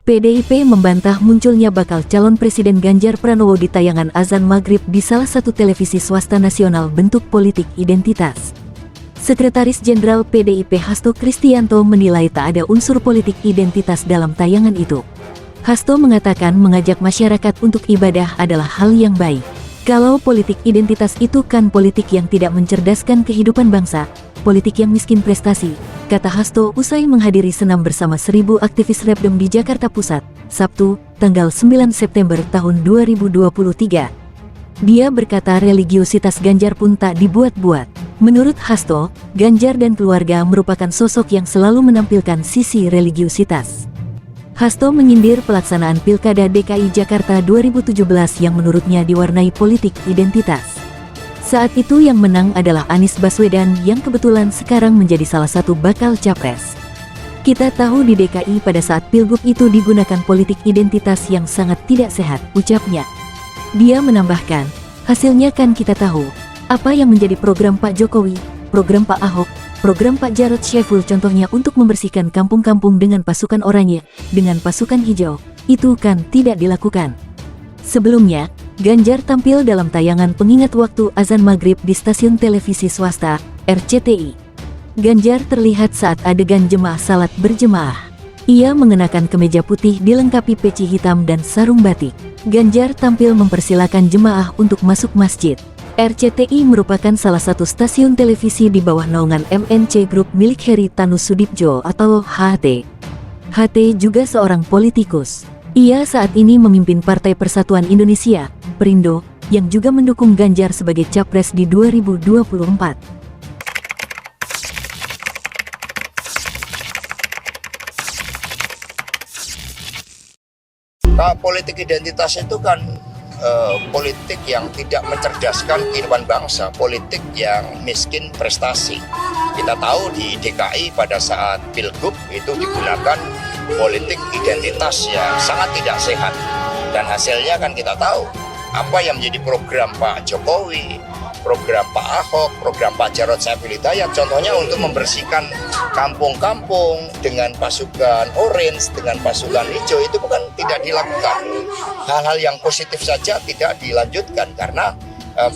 PDIP membantah munculnya bakal calon Presiden Ganjar Pranowo di tayangan azan maghrib di salah satu televisi swasta nasional bentuk politik identitas. Sekretaris Jenderal PDIP Hasto Kristianto menilai tak ada unsur politik identitas dalam tayangan itu. Hasto mengatakan mengajak masyarakat untuk ibadah adalah hal yang baik. Kalau politik identitas itu kan politik yang tidak mencerdaskan kehidupan bangsa, politik yang miskin prestasi, kata Hasto usai menghadiri senam bersama 1000 aktivis Repdem di Jakarta Pusat, Sabtu, tanggal 9 September tahun 2023. Dia berkata religiositas Ganjar pun tak dibuat-buat. Menurut Hasto, Ganjar dan keluarga merupakan sosok yang selalu menampilkan sisi religiositas. Hasto menyindir pelaksanaan Pilkada DKI Jakarta 2017 yang menurutnya diwarnai politik identitas. Saat itu yang menang adalah Anies Baswedan yang kebetulan sekarang menjadi salah satu bakal capres. Kita tahu di DKI pada saat Pilgub itu digunakan politik identitas yang sangat tidak sehat, ucapnya. Dia menambahkan, hasilnya kan kita tahu, apa yang menjadi program Pak Jokowi, program Pak Ahok, program Pak Jarod Saiful contohnya untuk membersihkan kampung-kampung dengan pasukan oranye, dengan pasukan hijau, itu kan tidak dilakukan. Sebelumnya, Ganjar tampil dalam tayangan pengingat waktu azan maghrib di stasiun televisi swasta, RCTI. Ganjar terlihat saat adegan jemaah salat berjemaah. Ia mengenakan kemeja putih dilengkapi peci hitam dan sarung batik. Ganjar tampil mempersilakan jemaah untuk masuk masjid. RCTI merupakan salah satu stasiun televisi di bawah naungan MNC Group milik Heri Tanus Sudibjo atau HT. HT juga seorang politikus. Ia saat ini memimpin Partai Persatuan Indonesia, Perindo, yang juga mendukung Ganjar sebagai capres di 2024. Nah, politik identitas itu kan politik yang tidak mencerdaskan kehidupan bangsa, politik yang miskin prestasi. Kita tahu di DKI pada saat Pilgub itu digunakan politik identitas yang sangat tidak sehat. Dan hasilnya kan kita tahu apa yang menjadi program Pak Jokowi, program Pak Ahok, program Pak Jarod Saiful Hidayat, contohnya untuk membersihkan kampung-kampung dengan pasukan orange, dengan pasukan hijau, itu bukan tidak dilakukan. Hal-hal yang positif saja tidak dilanjutkan karena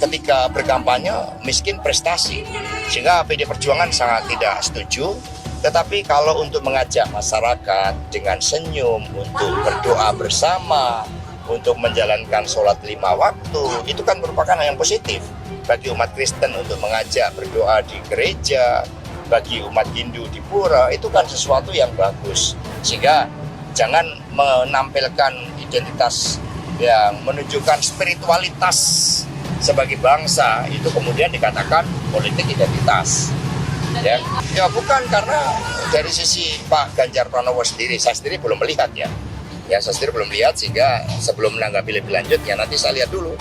ketika berkampanye miskin prestasi, sehingga PD Perjuangan sangat tidak setuju. Tetapi kalau untuk mengajak masyarakat dengan senyum, untuk berdoa bersama, untuk menjalankan sholat 5 waktu, itu kan merupakan hal yang positif. Bagi umat Kristen untuk mengajak berdoa di gereja, bagi umat Hindu di pura, itu kan sesuatu yang bagus. Sehingga jangan menampilkan identitas yang menunjukkan spiritualitas sebagai bangsa, itu kemudian dikatakan politik identitas. Ya bukan, karena dari sisi Pak Ganjar Pranowo sendiri, saya sendiri belum melihat ya. Saya sendiri belum lihat, sehingga sebelum menanggapi lebih lanjut ya nanti saya lihat dulu.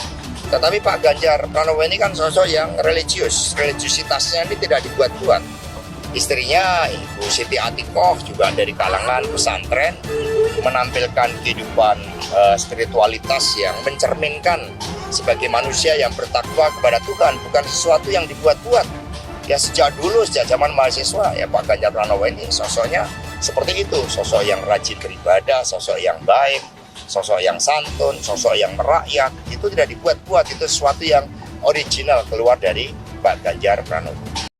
Tetapi Pak Ganjar Pranowo ini kan sosok yang religiusitasnya ini tidak dibuat-buat. Istrinya Ibu Siti Atikoh juga dari kalangan pesantren, menampilkan kehidupan spiritualitas yang mencerminkan sebagai manusia yang bertakwa kepada Tuhan, bukan sesuatu yang dibuat-buat. Ya sejak dulu, sejak zaman mahasiswa, ya Pak Ganjar Pranowo ini sosoknya seperti itu, sosok yang rajin beribadah, sosok yang baik, sosok yang santun, sosok yang merakyat, itu tidak dibuat-buat, itu sesuatu yang original keluar dari Pak Ganjar Pranowo.